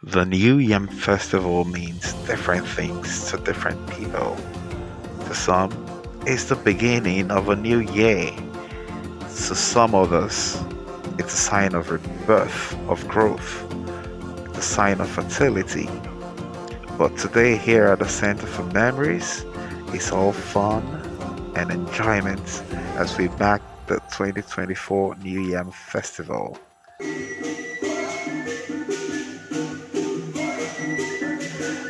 The new Yam Festival means different things to different people. To some, it's the beginning of a new year. To some others, it's a sign of rebirth, of growth, the sign of fertility. But today, here at the Center for Memories, it's all fun and enjoyment as we back the 2024 New Yam Festival.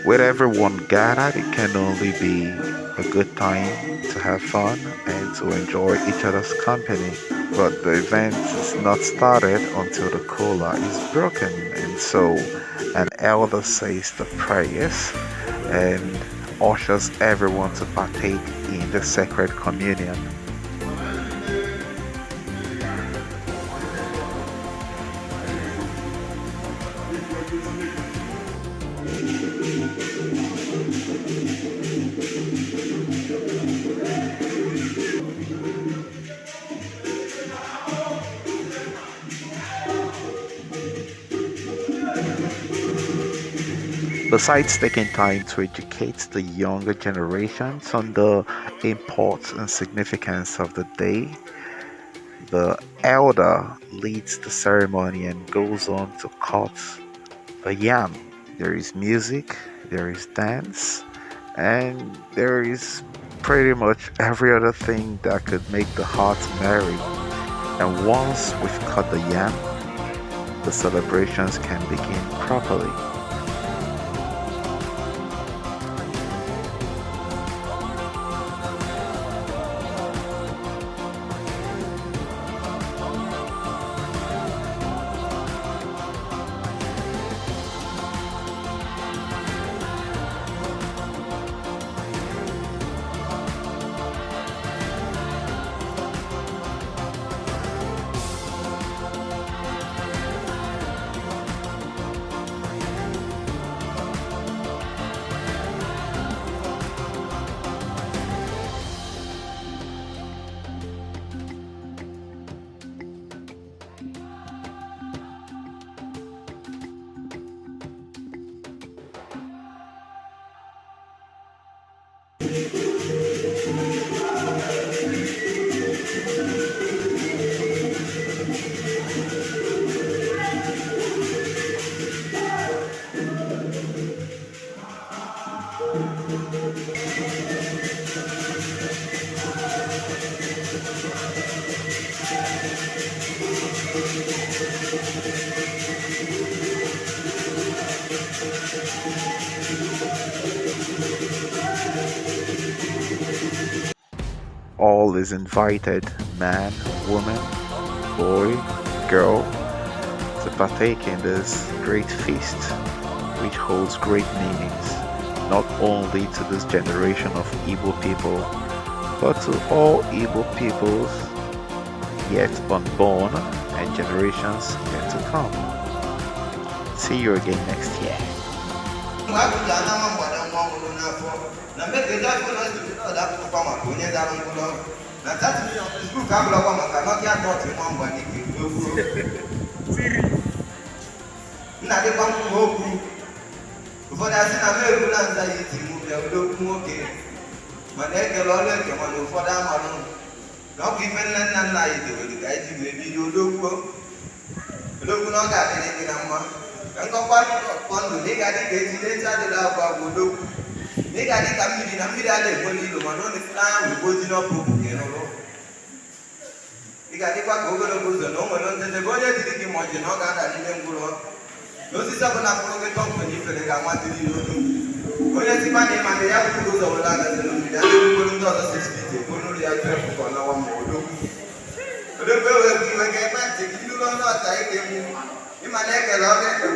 With everyone gathered, it can only be a good time to have fun and to enjoy each other's company. But the event is not started until the cola is broken, and so an elder says the prayers and ushers everyone to partake in the sacred communion. Besides taking time to educate the younger generations on the importance and significance of the day, the elder leads the ceremony and goes on to cut the yam. There is music, there is dance, and there is pretty much every other thing that could make the heart merry. And once we've cut the yam, the celebrations can begin properly. All is invited, man, woman, boy, girl, to partake in this great feast, which holds great meanings, not only to this generation of Igbo people, but to all Igbo peoples yet unborn and generations yet to come. See you again next year. Ụfọdụ asị na meru na nza ya iti mụ bịa odokwu nwoke mana ekele ọrụ eke mana ụfọdụ amalụ na ọkụ ife nne nna nna anyị dewere ka anyị ji wee bido odokwu na ọ ga-adịrị gị na mma ka nkọkwa ọkpọ ndụ na ị ga-adị ka ejide eji adịrị agwa agwa odokwu na ị ga-adị ka mmiri na mmiri a na-egbo n'ilo mana ọ na-esila anya wigbo ji n'ọkụ nke nụrụ ị ga-adịkwa ka ogologo ụzọ na o nwere ntete bụ onye jiri gị ma ọ ji na ọ ga-ada n'ime ngwụrụ n'osisi ọbụla mkpụrụ gị tọmkwenye ifere ga-amasị gị n'olu onye tikwa na ịma na ya bụrụ ụzọ were agazi n'mmiri a na-egburu ndị ọzọ sesiti egburu ya tụrụ ka ọ nawa ma odogwu ewee bụ iwe ga-ekpe ntị gị ilu ọnụ ọta ị ga-egbu ịma na ekele ọ ga-ekpe